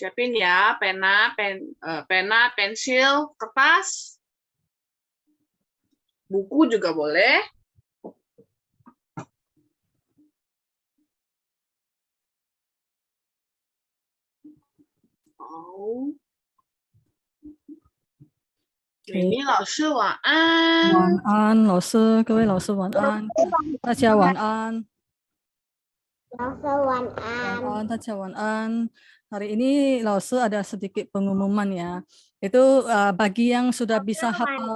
Siapin ya, pena, pensil, kertas. Buku juga boleh. Oh. 美丽老师晚安。晚安，老师，各位老师晚安，大家晚安。 晚安， 大家晚安. Hari ini Lause ada sedikit pengumuman ya. Itu bagi yang sudah bisa hafal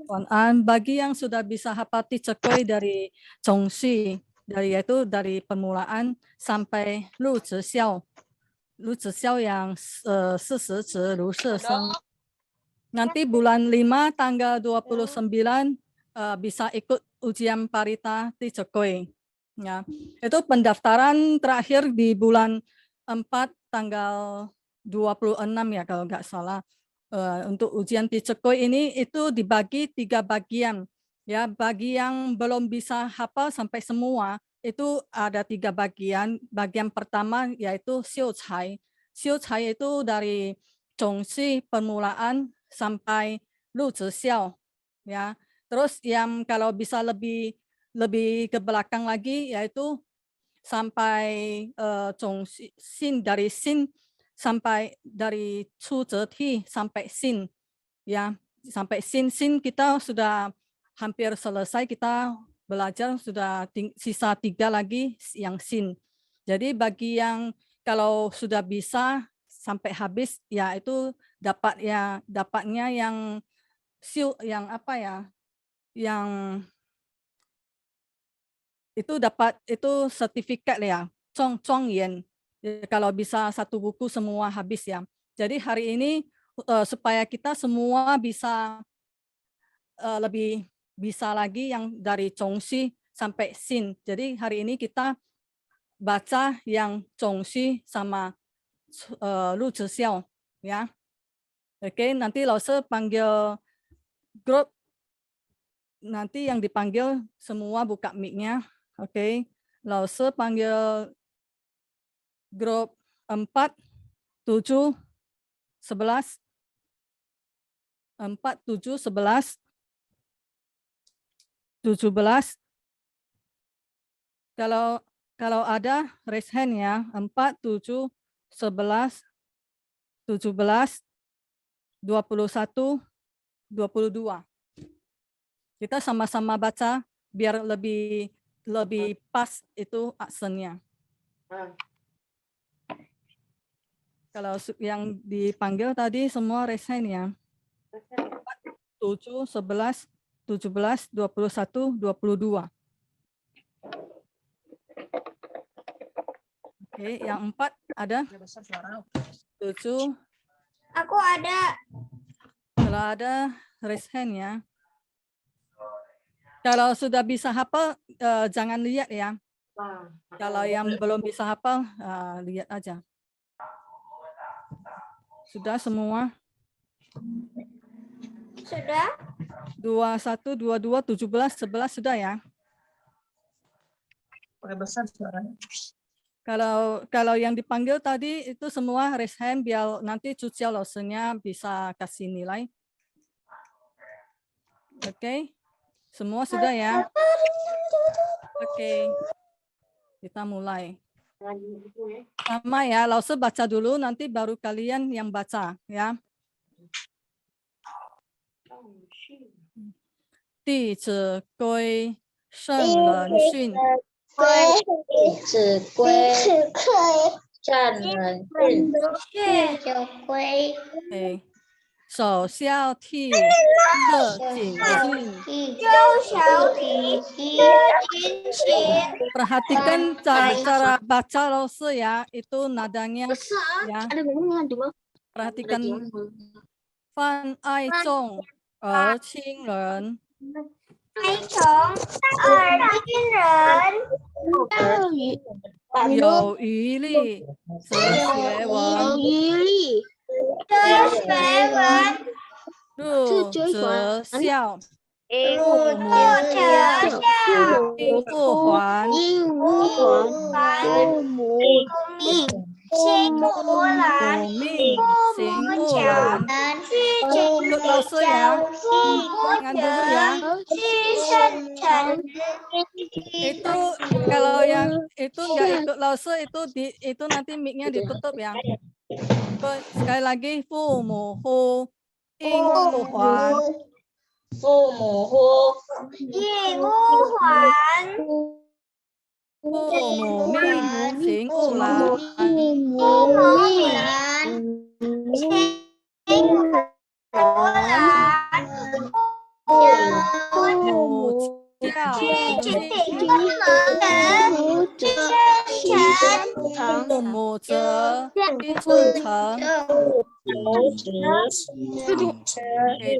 Wanan, bagi yang sudah bisa hafal Ticekoi dari Zhongxi, yaitu dari permulaan sampai Lu Zhixiao. Lu Zhixiao yang 40 zi Lu Sheseng. Nanti bulan 5 tanggal 29 bisa ikut ujian parita Ticekoi. Ya, itu pendaftaran terakhir di bulan 4 tanggal 26 ya kalau nggak salah. Untuk ujian Ticekoi ini itu dibagi 3 bagian. Ya, bagi yang belum bisa hafal sampai semua itu ada 3 bagian. Bagian pertama yaitu Xiucai. Xiucai itu dari Zhongxi permulaan sampai Lu Zhixiao. Ya, terus yang kalau bisa lebih ke belakang lagi yaitu sampai Sin dari Sin sampai dari Chu Zeti sampai Sin ya, sampai Sin kita sudah hampir selesai, kita belajar sudah sisa 3 lagi yang Sin. Jadi bagi yang kalau sudah bisa sampai habis ya itu dapatnya yang apa ya, yang itu dapat itu sertifikat ya, Zhongyan. Kalau bisa 1 buku semua habis ya. Jadi hari ini supaya kita semua bisa lebih bisa lagi yang dari Zhongxi sampai Xin. Jadi hari ini kita baca yang Zhongxi sama Lu Zhixiao ya. Oke, nanti Lause panggil grup, nanti yang dipanggil semua buka mic-nya. Oke, Lause panggil grup 4, 7, 11, 4, 7, 11, 17. Kalau ada raise hand ya, 4, 7, 11, 17, 21, 22. Kita sama-sama baca biar lebih pas itu aksennya. Kalau yang dipanggil tadi semua raise hand ya. 7, 11, 17, 21, 22. Oke, yang 4 ada? 7. Aku ada. Kalau ada raise hand ya. Kalau sudah bisa hafal jangan lihat ya. Kalau yang belum bisa hafal lihat aja. Sudah semua? Sudah? 21, 22, 17, 11 sudah ya? Besar suaranya. Kalau yang dipanggil tadi itu semua raise hand biar nanti Cuciao Lausenya bisa kasih nilai. Oke. Semua sudah ya? Oke. Kita mulai. Sama ya, Lause baca dulu nanti baru kalian yang baca ya. Di Zi Gui Sheng Ren Xun. 子规正人训，有规 Okay. 首孝悌乐谨信。幼小体贴殷勤。 Perhatikan cara baca Lause ya, itu nadanya ya. Ada ngomongnya cuma. Perhatikan Fan Ai Zhong Er Qing Ren. 非诚二亲人，有余力则学文，则学文，入则孝，入则孝，应不还，父母命。心无染，母命行母勿巧然。然，君Ikut Lause ya. 朝夕 Jangan dulu ya. 虚生辰， Itu kalau yang itu nggak ikut Lause itu nanti mic-nya ditutup ya. Sekali lagi, fu mu hu ing wu huan. 父母呼，应无还， Fu mu命行勿然。父母然，心无染，母教君能知生辰， 父母责必顺承。Oke,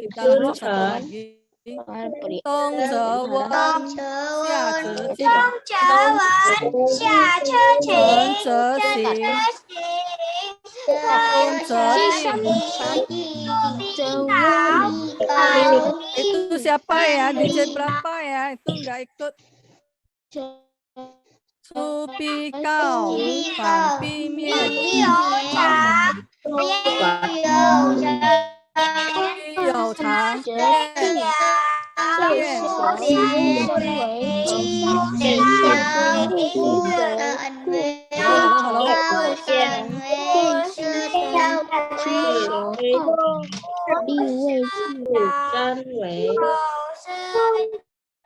kita lanjut satu lagi. Đông则温，夏则静，冬则温，夏则晨晴，则行，冬则定。Itu siapa ya? DJ berapa ya? Itu nggak ikut. Su pi cao, fan pi mian, pi有长，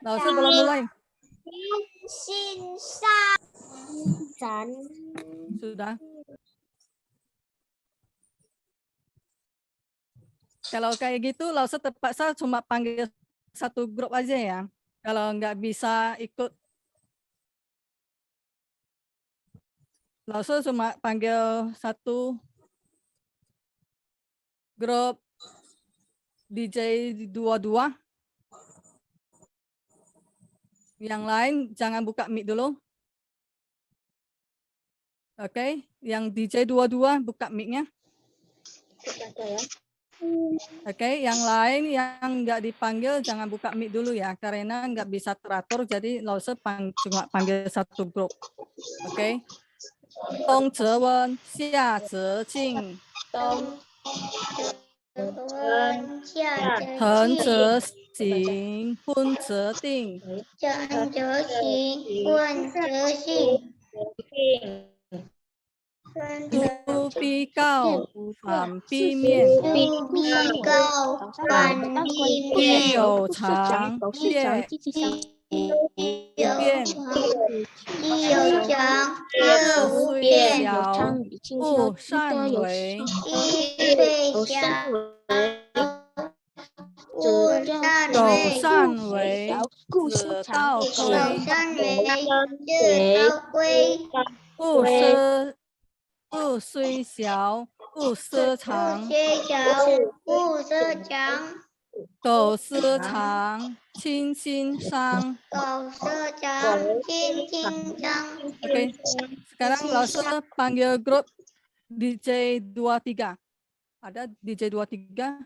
老师 belum mulai. Sudah. Kalau kayak gitu, Lause terpaksa cuma panggil satu grup aja ya. Kalau nggak bisa ikut, Lause cuma panggil satu grup DJ 22. Yang lain jangan buka mic dulu. Oke, yang DJ 22 buka mic-nya. Oke, yang lain yang nggak dipanggil jangan buka mic dulu ya, karena nggak bisa teratur, jadi Lause cuma panggil satu grup. Oke. Dong ze wen, xia ze jing, hen ze xing, hun ze ding. Du bi gao, fan bi mian, bi you chang, bie变，虽小，勿擅为。狗善为，子道归。勿虽小，勿失常。狗失常，亲心伤。Oke, sekarang Lause panggil grup DJ 23. Ada DJ 23?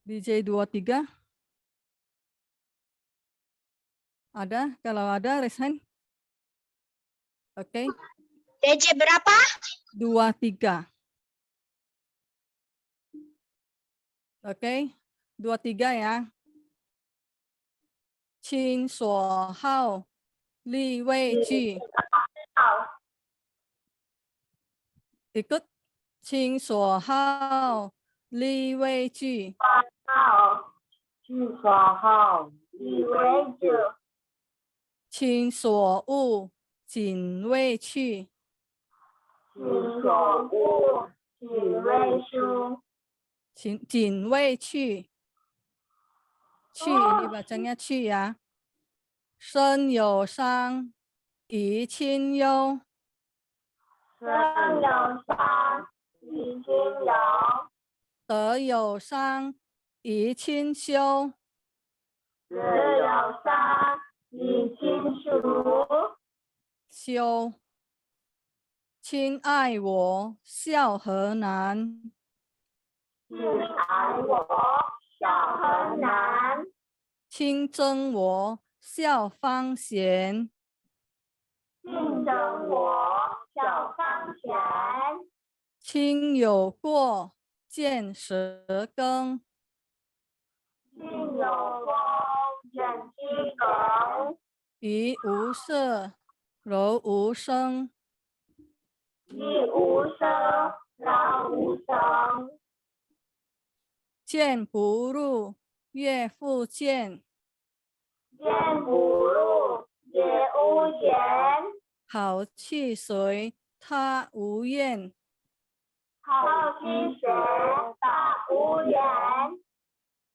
DJ 23? Ada? Kalau ada, raise hand. Oke. DJ berapa? 23. Oke, 23 ya. Qin suo hao, li wei ji. Ikut. Qin suo hao, li wei ji. Qin suo wu, jin wei qu. Jin wei qu. Qu ini bacanya qu ya. Shen you shang, yi qin you. De you shang, yi qin xiu. Xiu. 亲爱我，笑何难。亲憎我，笑方闲。竞争我小方钱，亲有过，见舌羹。竞有过人机梗，怡无色，柔无声。亦无声，然无声。见不入，悦复见。见不入，也无言。好气随，他无厌。好气水，大无言。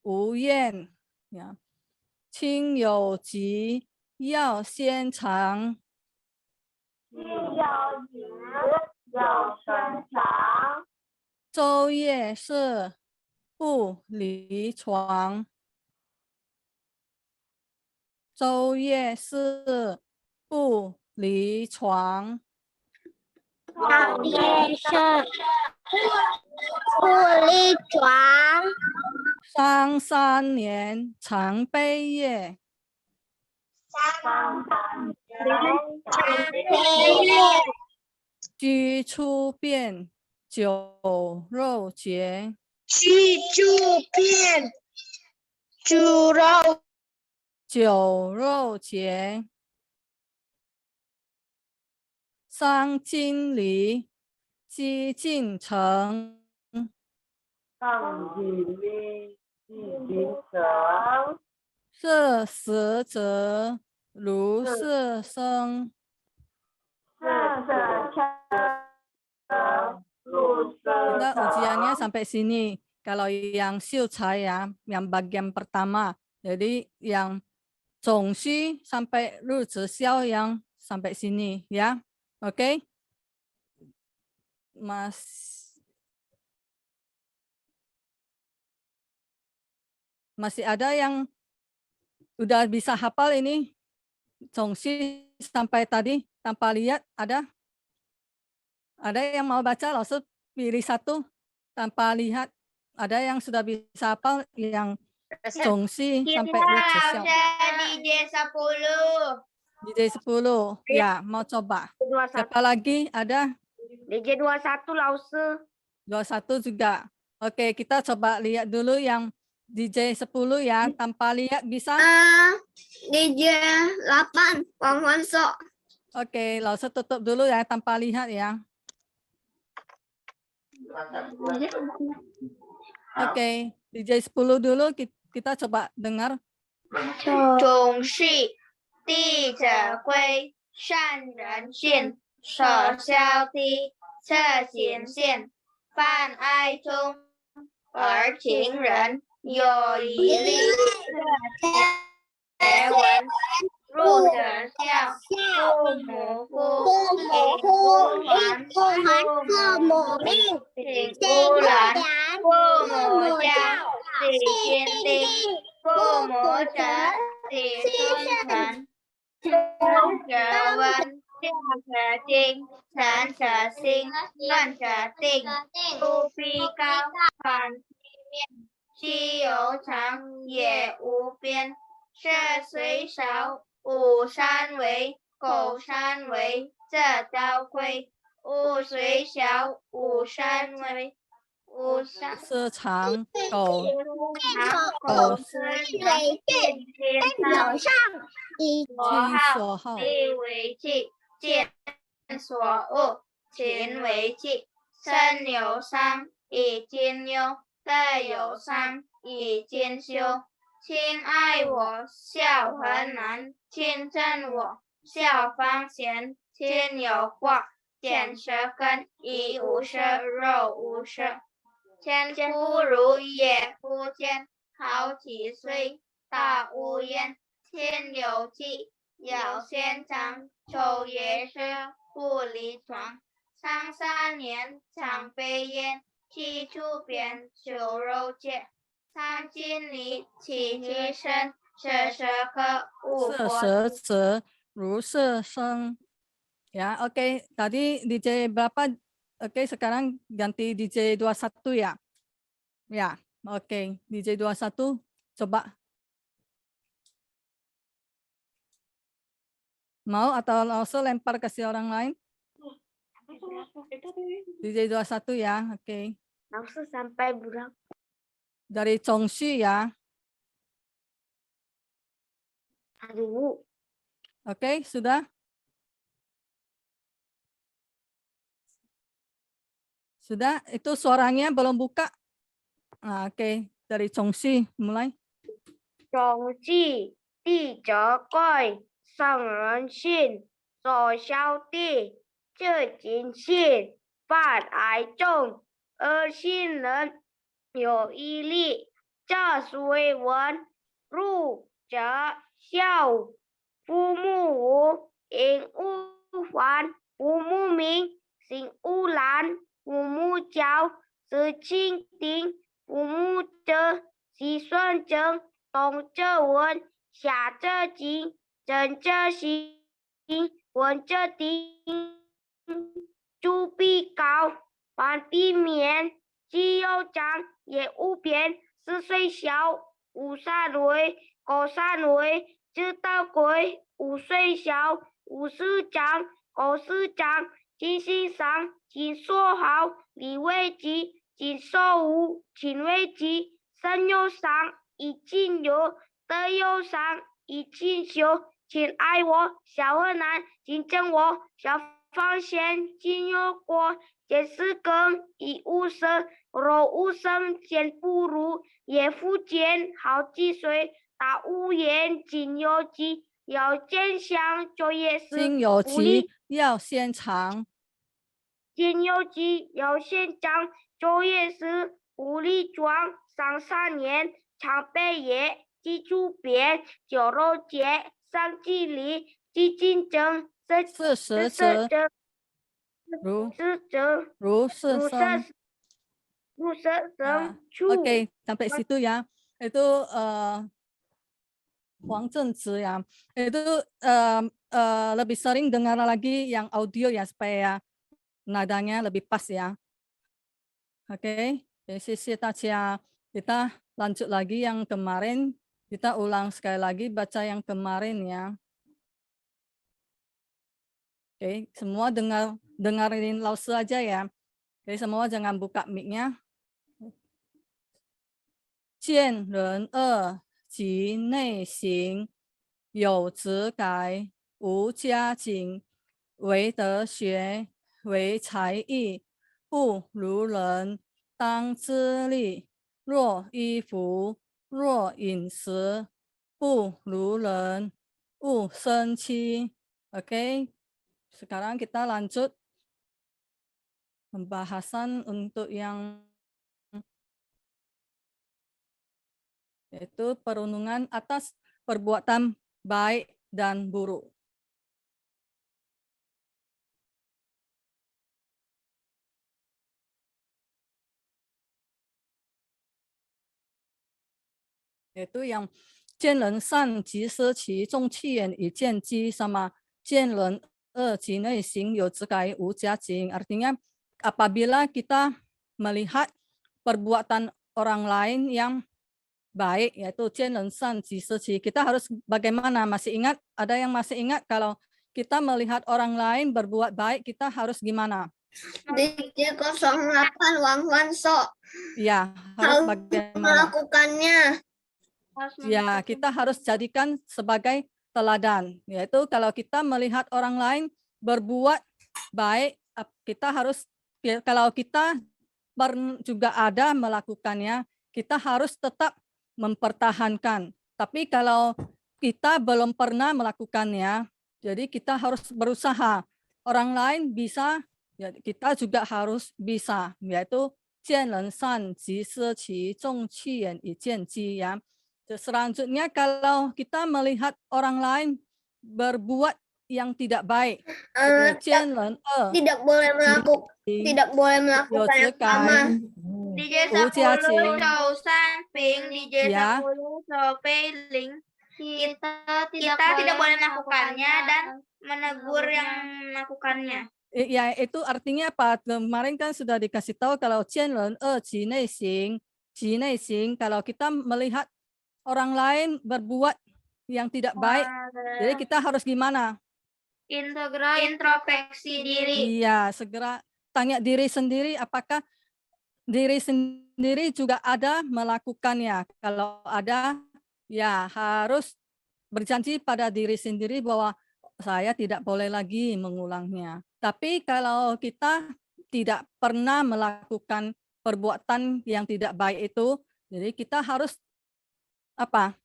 无厌呀。亲有疾，药先尝。既有直，有身长。昼夜是，不离床。昼夜是，不离床。昼夜是，不离床。伤3年，常悲夜。伤3年，常悲夜。居出变，酒肉节。居住变，猪肉。酒肉节。伤筋离，几近成。上进力，进精神。色实则，如是生。色入Kita ujiannya sampai sini. Kalau yang siucai ya, yang bagian pertama. Jadi yang zongxi sampai ru xiao yang sampai sini ya. Oke. Masih ada yang udah bisa hafal ini zongxi sampai tadi tanpa lihat ada? Ada yang mau baca langsung pilih satu tanpa lihat. Ada yang sudah bisa hafal yang zongxi sampai lucu. DJ 10. DJ 10. Ya, mau coba. Siapa lagi? Ada? DJ 21 Lause. 21 juga. Oke, kita coba lihat dulu yang DJ 10 ya. Tanpa lihat bisa? DJ 8 Bang Wanso. Oke, langsung tutup dulu ya tanpa lihat ya. Oke, DJ 10 dulu kita coba dengar. 总是地者归，善人信，舍消低，侧行信，泛爱中，而情人，有一例，结文，入者笑，父母呼，父母命，请姑兰，父母教，喜天地。父母者，子孙成。生者温，下者精，成者心，乱者定。不必高，反其面。西游长，也无边。色虽少，五山为，狗山为，这刀盔。物虽小，五山为。色长狗手上以所好，力为器，剑所恶，勤为器。身有伤，以筋忧；背有伤，以筋修。亲爱我，孝恒难；亲憎我，孝方贤。亲有过，见舌根；怡无声，肉无声。千夫如也夫坚，好几岁，大无烟。亲有计，咬先长，昼夜是，不离床。伤3年，常悲咽，气出扁，酒肉戒。伤筋离，气机生，色舌可，色舌则，如是生。Ya, oke. Tadi DJ berapa? Oke, sekarang ganti DJ 21 ya. Ya, oke. DJ 21 coba Mau atau langsung lempar ke si orang lain? DJ 21 ya, oke. Langsung sampai berapa? Dari Chongxu ya, Aduh. oke, sudah? Sudah, itu suaranya belum buka. Nah, oke, dari Chongxu mulai. 中记地则贵，圣人信，所消地，这尽信，犯癌重，而信人有毅力，这虽文，入则孝，夫目无，因勿烦，夫目明，行勿懒，夫目骄，知蜻蜓，夫目哲，其顺正。动则文，下则静，正则行，文则定。主必高，反必免。既有长，也无边。四岁小，五三为，狗三为，知道鬼。五岁小，五四长，狗四长，今心上，今所好，理为吉，今所无，勤为吉，身有伤。以敬有，德有伤，以敬修。请爱我，小恶难；请憎我，小放贤。敬有过，见是更，以无生。若无生，见不如。也复见，好积水，大无言。今有吉，要见相，就业是心有不利。急要先尝，今有吉，要先长，就业是不利壮。上3年。常备也，记主编，九肉节，上季礼，记竞争，四十则如是生。如是生出。Oke, sampai situ ya. Itu Huang Zhengzi ya. Itu lebih sering dengar lagi yang audio ya supaya nadanya lebih pas ya. Oke, dari sisi Tacia kita lanjut lagi yang kemarin, kita ulang sekali lagi baca yang kemarin ya. Oke, semua dengerin Lause aja ya. Jadi semua jangan buka mic-nya. 见人恶及内行，有则改，无加警。唯德学，为才艺，不如人，当自立。若衣服，若饮食，不如人，勿生气。Oke, sekarang kita lanjut pembahasan untuk yang yaitu perundungan atas perbuatan baik dan buruk. Yaitu yang 见人善即思齐，众气眼以见机 sama 见人恶及内行有自改无加警. Artinya apabila kita melihat perbuatan orang lain yang baik, yaitu 见人善即思齐, kita harus bagaimana? Masih ingat? Ada yang masih ingat kalau kita melihat orang lain berbuat baik, kita harus gimana? DJ 08 Wang Wanso. Ya, harus bagaimana? Melakukannya. Ya, kita harus jadikan sebagai teladan. Yaitu kalau kita melihat orang lain berbuat baik, kita harus, kalau kita juga ada melakukannya, kita harus tetap mempertahankan. Tapi kalau kita belum pernah melakukannya, jadi kita harus berusaha. Orang lain bisa, ya kita juga harus bisa. Yaitu 见人善即思齐，众气眼以见机 ya. Selanjutnya kalau kita melihat orang lain berbuat yang tidak baik, tidak boleh melakukan yang sama. DJ 10 DJ 10 kita tidak boleh melakukannya dan menegur yang melakukannya. Ya, itu artinya apa? Kemarin kan sudah dikasih tahu kalau 见人恶及内行 kalau kita melihat orang lain berbuat yang tidak baik, jadi kita harus gimana? introspeksi diri. Iya, segera tanya diri sendiri apakah diri sendiri juga ada melakukannya. Kalau ada, ya harus berjanji pada diri sendiri bahwa saya tidak boleh lagi mengulangnya. Tapi kalau kita tidak pernah melakukan perbuatan yang tidak baik itu, jadi kita harus apa?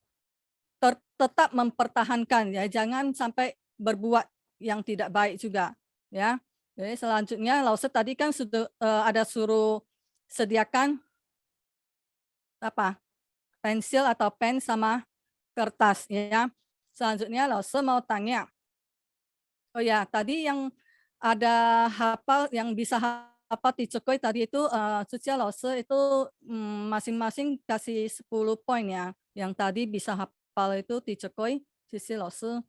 Tetap mempertahankan ya, jangan sampai berbuat yang tidak baik juga ya. Jadi selanjutnya Lause tadi kan sudah ada suruh sediakan apa? Pensil atau pen sama kertas ya. Selanjutnya Lause mau tanya. Oh ya, tadi yang ada hafal yang bisa hafal di Cekoi tadi itu Sucia Lause itu masing-masing kasih 10 poin ya. Yang tadi bisa hafal itu di Cekoi, Sucia Lause.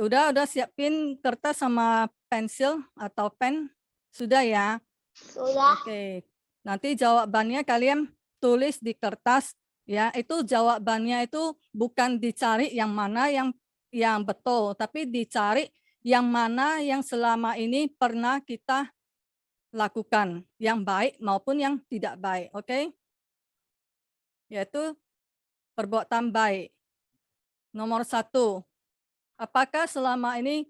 Udah siapin kertas sama pensil atau pen? Sudah ya? Sudah. Oke. Nanti jawabannya kalian tulis di kertas ya. Itu jawabannya itu bukan dicari yang mana yang betul, tapi dicari yang mana yang selama ini pernah kita lakukan, yang baik maupun yang tidak baik, oke? Yaitu perbuatan baik. Nomor 1, apakah selama ini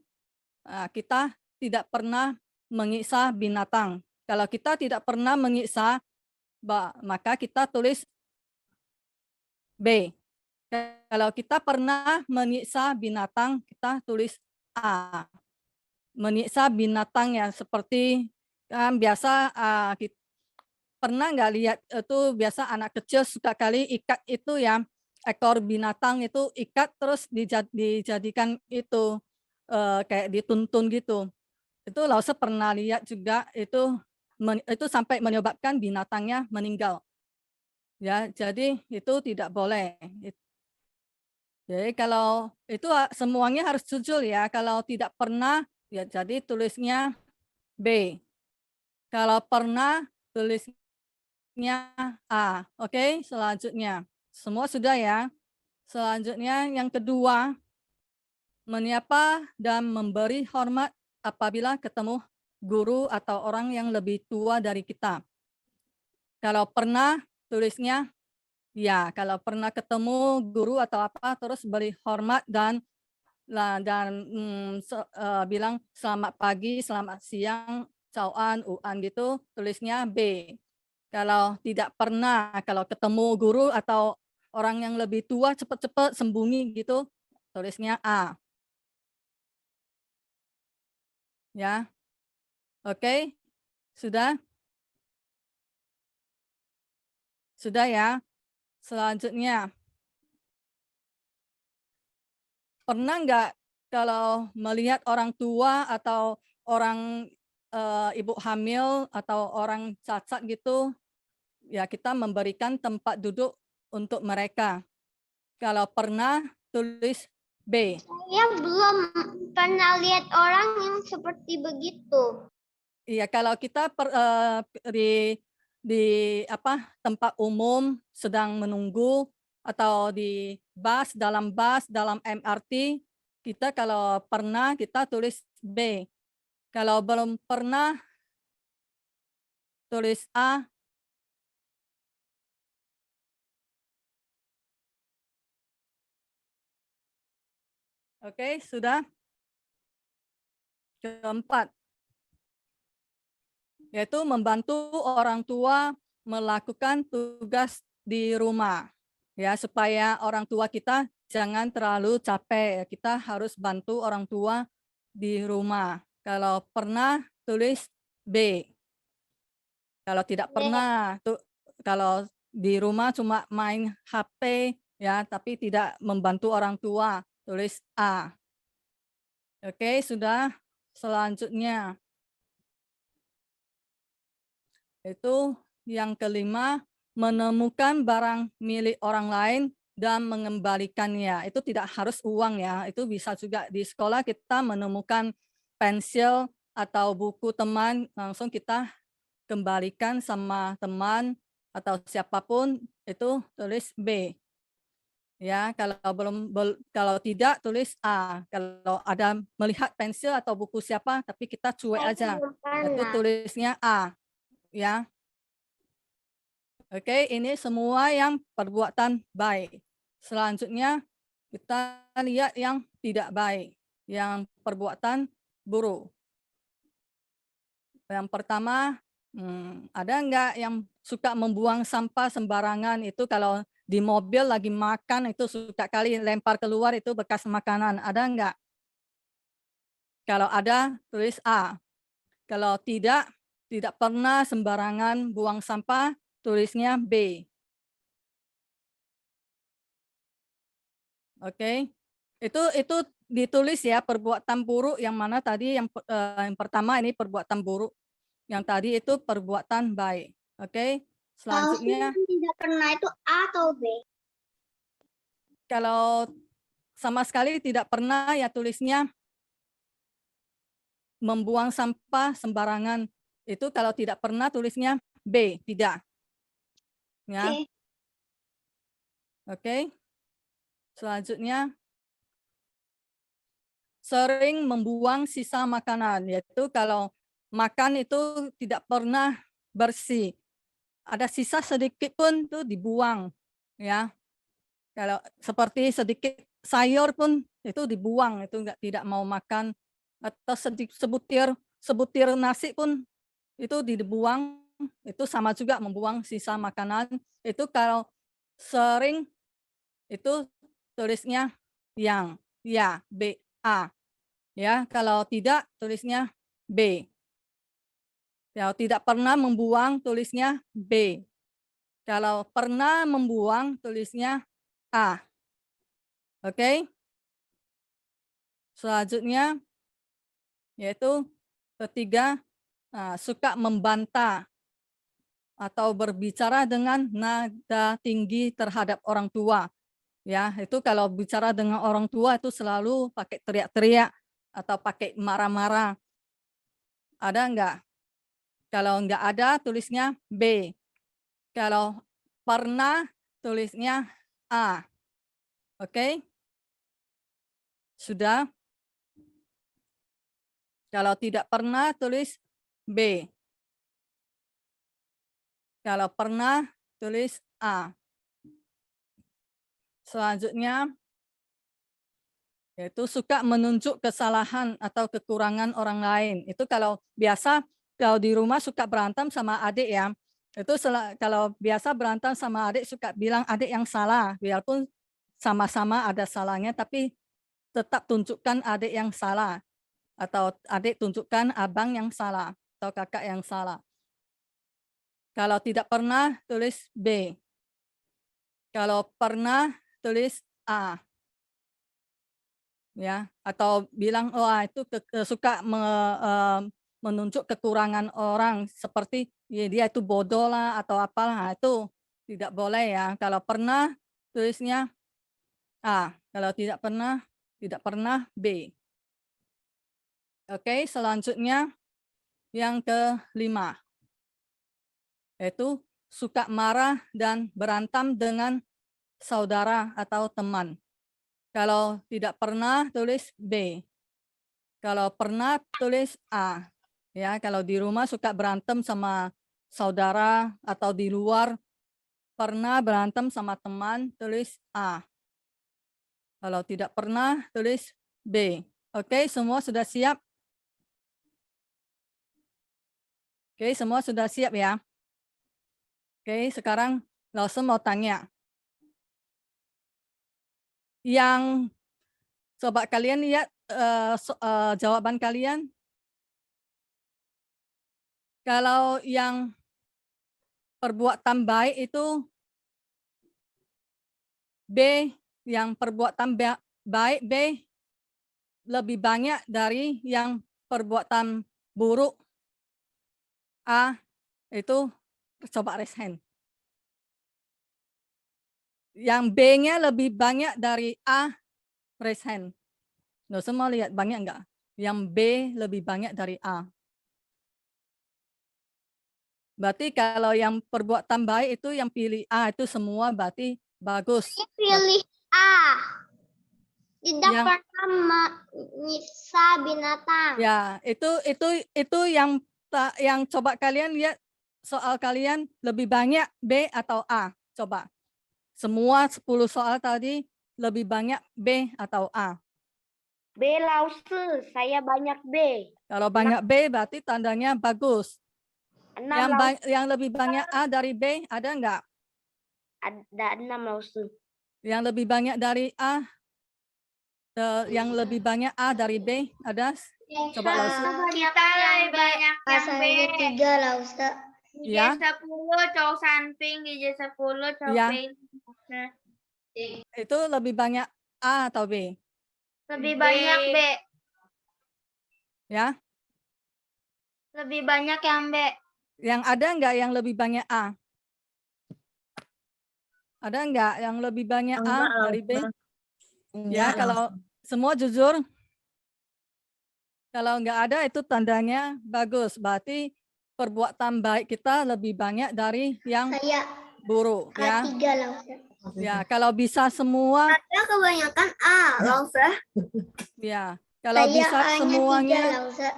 kita tidak pernah menyiksa binatang? Kalau kita tidak pernah menyiksa, maka kita tulis B. Kalau kita pernah menyiksa binatang, kita tulis A. Menyiksa binatang ya seperti kan biasa pernah nggak lihat itu biasa anak kecil suka kali ikat itu ya ekor binatang itu ikat terus dijadikan itu kayak dituntun gitu. Itu Lause pernah lihat juga itu sampai menyebabkan binatangnya meninggal. Ya, jadi itu tidak boleh. Jadi kalau itu semuanya harus jujur ya. Kalau tidak pernah, ya jadi tulisnya B. Kalau pernah, tulisnya A. Oke, selanjutnya. Semua sudah ya. Selanjutnya yang kedua, menyapa dan memberi hormat apabila ketemu guru atau orang yang lebih tua dari kita. Kalau pernah, tulisnya ya. Kalau pernah ketemu guru atau apa, terus beri hormat dan bilang selamat pagi, selamat siang, cauan, uan gitu, tulisnya B. Kalau tidak pernah, kalau ketemu guru atau orang yang lebih tua cepat-cepat sembunyi gitu, tulisnya A. Ya. Oke. Sudah? Sudah ya. Selanjutnya. Pernah nggak kalau melihat orang tua atau orang ibu hamil atau orang cacat gitu, ya kita memberikan tempat duduk untuk mereka. Kalau pernah, tulis B. Saya belum pernah lihat orang yang seperti begitu. Iya, kalau kita di tempat umum sedang menunggu atau di dalam MRT, kita kalau pernah kita tulis B. Kalau belum pernah tulis A. Oke, sudah. Keempat, yaitu membantu orang tua melakukan tugas di rumah. Ya, supaya orang tua kita jangan terlalu capek. Kita harus bantu orang tua di rumah. Kalau pernah, tulis B. Kalau tidak pernah, kalau di rumah cuma main HP, ya, tapi tidak membantu orang tua, tulis A. Oke, sudah. Selanjutnya, itu yang kelima, menemukan barang milik orang lain dan mengembalikannya. Itu tidak harus uang ya, itu bisa juga di sekolah kita menemukan pensil atau buku teman, langsung kita kembalikan sama teman atau siapapun, itu tulis B. Ya, kalau tidak tulis A. Kalau ada melihat pensil atau buku siapa, tapi kita cuek aja. Itu tulisnya A. Ya. Oke, ini semua yang perbuatan baik. Selanjutnya kita lihat yang tidak baik, yang perbuatan buruk. Yang pertama, ada enggak yang suka membuang sampah sembarangan? Itu kalau di mobil lagi makan itu suka kali lempar keluar itu bekas makanan. Ada enggak? Kalau ada, tulis A. Kalau tidak pernah sembarangan buang sampah, tulisnya B. Oke. Itu ditulis ya perbuatan buruk yang mana tadi yang pertama ini perbuatan buruk. Yang tadi itu perbuatan baik. Oke. Selanjutnya tidak pernah itu A atau B? kalau sama sekali tidak pernah ya tulisnya membuang sampah sembarangan. Itu kalau tidak pernah tulisnya B, tidak. Ya. Oke. Selanjutnya sering membuang sisa makanan, yaitu kalau makan itu tidak pernah bersih. Ada sisa sedikit pun tuh dibuang, ya. Kalau seperti sedikit sayur pun itu dibuang, itu tidak mau makan, atau sebutir nasi pun itu dibuang, itu sama juga membuang sisa makanan. Itu kalau sering itu tulisnya yang, ya, B, A. Ya, kalau tidak tulisnya B. Kalau tidak pernah membuang tulisnya B. Kalau pernah membuang tulisnya A. Oke. Selanjutnya yaitu ketiga, suka membantah atau berbicara dengan nada tinggi terhadap orang tua. Ya, itu kalau bicara dengan orang tua itu selalu pakai teriak-teriak atau pakai marah-marah. Ada enggak? Kalau enggak ada tulisnya B. Kalau pernah tulisnya A. Oke? Sudah? Kalau tidak pernah tulis B. Kalau pernah tulis A. Selanjutnya yaitu suka menunjuk kesalahan atau kekurangan orang lain. Itu kalau biasa kalau di rumah suka berantem sama adik ya. Itu kalau biasa berantem sama adik suka bilang adik yang salah, biarpun sama-sama ada salahnya tapi tetap tunjukkan adik yang salah atau adik tunjukkan abang yang salah atau kakak yang salah. Kalau tidak pernah tulis B. Kalau pernah tulis A. Ya, atau bilang itu suka menunjuk kekurangan orang seperti ya, dia itu bodoh lah atau apalah, itu tidak boleh ya. Kalau pernah tulisnya A, kalau tidak pernah B. Oke, selanjutnya yang kelima, yaitu suka marah dan berantem dengan saudara atau teman. Kalau tidak pernah tulis B. Kalau pernah tulis A. Ya, kalau di rumah suka berantem sama saudara atau di luar pernah berantem sama teman, tulis A. Kalau tidak pernah tulis B. Oke, semua sudah siap? Oke, semua sudah siap ya? Oke, sekarang langsung mau tanya. Yang coba kalian lihat jawaban kalian. Kalau yang perbuatan baik itu B, yang perbuatan baik B lebih banyak dari yang perbuatan buruk A, itu coba raise hand. Yang B-nya lebih banyak dari A, raise hand. Nah, semua lihat banyak enggak? Yang B lebih banyak dari A. Berarti kalau yang perbuatan baik itu yang pilih A itu semua berarti bagus. Pilih Tidak Yang- pernah menyiksa binatang. Ya, itu yang coba kalian lihat soal kalian lebih banyak B atau A. Coba. Semua 10 soal tadi lebih banyak B atau A. B, Lause. Saya banyak B. Kalau banyak B berarti tandanya bagus. 6, Yang lebih banyak A dari B ada enggak? Ada 6, Lause. Yang lebih banyak dari A, yang lebih banyak A dari B ada? Coba Lause. Kita lebih banyak yang B. 3 lah Ustaz. Ya. 10, cowok samping. DJ 10, cowok Ya. B. Nah, Itu lebih banyak A atau B? lebih banyak B. Ya. Lebih banyak yang B. Yang ada enggak yang lebih banyak A? Ada enggak yang lebih banyak A dari B? Ya, kalau semua jujur. Kalau enggak ada itu tandanya bagus. Berarti perbuatan baik kita lebih banyak dari yang Saya buruk. Ya, A3 lah Ustaz. ya. Kalau bisa semua, Ada kebanyakan A, Lause. ya. Kalau Saya bisa A-nya 3 semuanya lah Ustaz.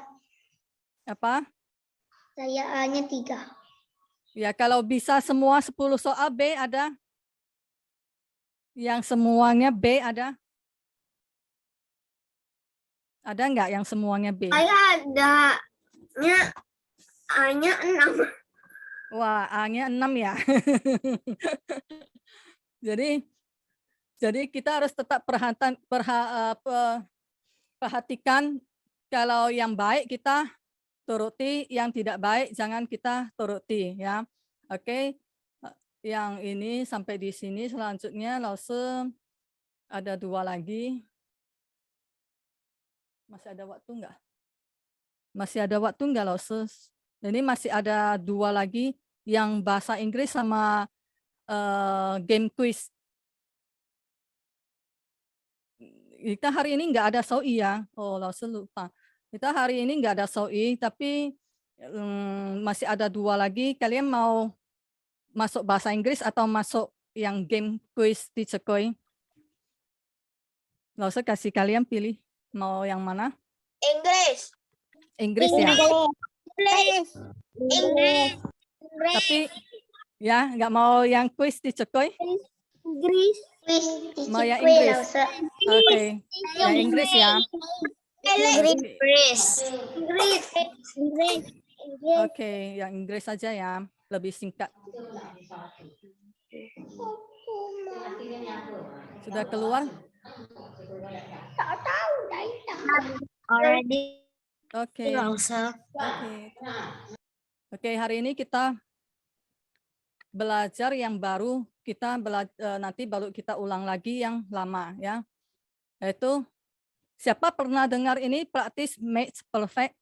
apa? Saya A-nya 3. Ya, kalau bisa semua 10 soal B ada? Yang semuanya B ada? Ada enggak yang semuanya B? Saya adanya A-nya 6. Wah, A-nya 6 ya. Jadi kita harus tetap perhatikan kalau yang baik kita turuti, yang tidak baik jangan kita turuti ya. Oke. Yang ini sampai di sini, selanjutnya Lause ada 2 lagi. Masih ada waktu enggak? Masih ada waktu enggak Lause? Ini masih ada 2 lagi yang bahasa Inggris sama game quiz. Kita hari ini enggak ada SOI ya. Oh, Lause lupa. Kita hari ini enggak ada SOI, tapi masih ada 2 lagi. Kalian mau masuk bahasa Inggris atau masuk yang game quiz Teacher Koi? Lause kasih kalian pilih mau yang mana? Inggris. Inggris ya. Inggris. Tapi ya nggak mau yang quiz Teacher Koi? Inggris. Mau yang Inggris Inggris? lah Ustaz. Oke, yang Inggris ya. Inggris. Inggris. Oke, yang Inggris saja ya, lebih singkat. Sudah keluar? Already. Oke. Oke, hari ini kita belajar yang baru, nanti baru kita ulang lagi yang lama ya. Yaitu siapa pernah dengar ini praktis makes perfect?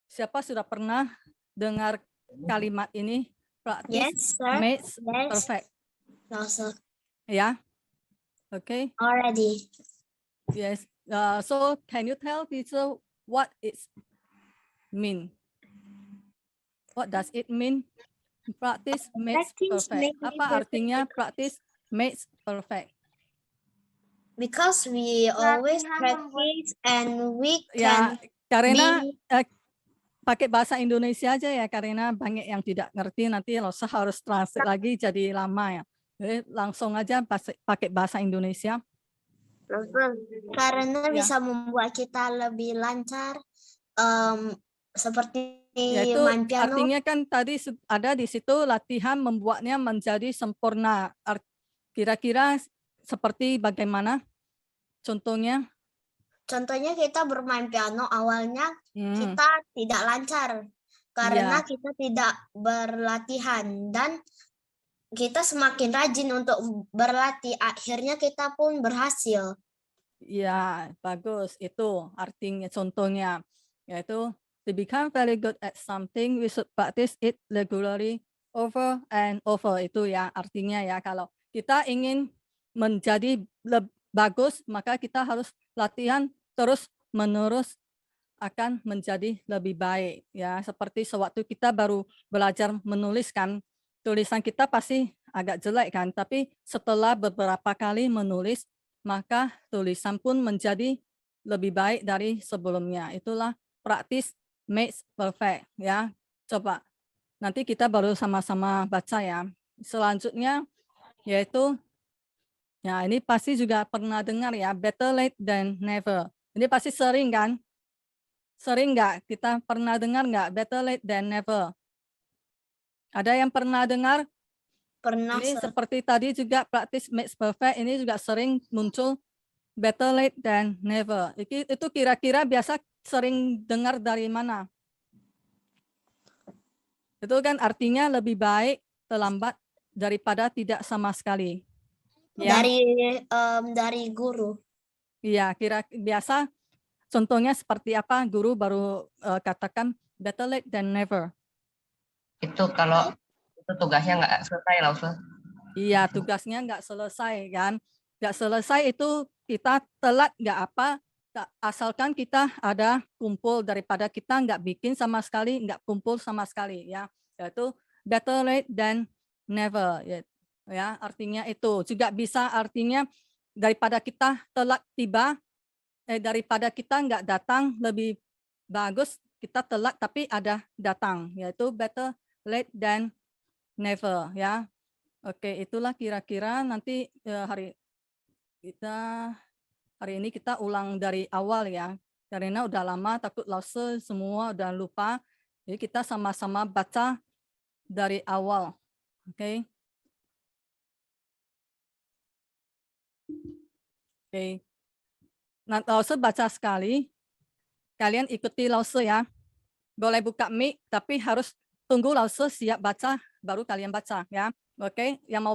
Siapa sudah pernah dengar kalimat ini praktis makes perfect? Ya. Okay. Already. Yes. So can you tell teacher what it mean? What does it mean? Practice makes perfect. Apa artinya practice makes perfect? Because we always practice and we Ya, can karena be pakai bahasa Indonesia aja ya, karena banyak yang tidak ngerti, nanti Lause harus translate lagi jadi lama ya. Jadi langsung aja pakai bahasa Indonesia. karena Ya. bisa membuat kita lebih lancar, seperti Yaitu main piano. artinya kan tadi ada di situ latihan membuatnya menjadi sempurna. Kira-kira seperti bagaimana contohnya? Contohnya kita bermain piano, awalnya kita tidak lancar karena kita tidak berlatihan, dan kita semakin rajin untuk berlatih, akhirnya kita pun berhasil. Ya, bagus. Itu artinya contohnya, yaitu to become very good at something, we should practice it regularly over and over. Itu ya artinya ya, kalau kita ingin menjadi bagus, maka kita harus latihan terus menerus akan menjadi lebih baik ya. Seperti sewaktu kita baru belajar menuliskan, tulisan kita pasti agak jelek kan, tapi setelah beberapa kali menulis maka tulisan pun menjadi lebih baik dari sebelumnya. Itulah praktis makes perfect ya. Coba nanti kita baru sama-sama baca ya. Selanjutnya yaitu ya ini pasti juga pernah dengar ya, better late than never. Ini pasti sering kan? Sering nggak? Kita pernah dengar nggak better late than never? Ada yang pernah dengar? Pernah, Ini Sir. seperti tadi juga praktis makes perfect, ini juga sering muncul better late than never. Itu kira-kira biasa sering dengar dari mana? Itu kan artinya lebih baik terlambat daripada tidak sama sekali. Ya, Dari guru. iya, biasa contohnya seperti apa? Guru baru katakan better late than never. Itu kalau itu tugasnya nggak selesai lah Ustaz. Iya, tugasnya nggak selesai kan. Nggak selesai itu kita telat nggak apa, asalkan kita ada kumpul daripada kita nggak bikin sama sekali, nggak kumpul sama sekali ya. Yaitu better late than never ya, artinya itu. Juga bisa artinya daripada kita telat tiba, daripada kita nggak datang, lebih bagus kita telat tapi ada datang, yaitu better late than never ya. Oke, itulah kira-kira nanti hari ini kita ulang dari awal ya. Karena udah lama takut lause semua udah lupa. Jadi kita sama-sama baca dari awal. Oke. Oke. Nah, lause baca sekali. Kalian ikuti lause ya. Boleh buka mic tapi harus tunggu lause siap baca baru kalian baca ya. Oke, yang mau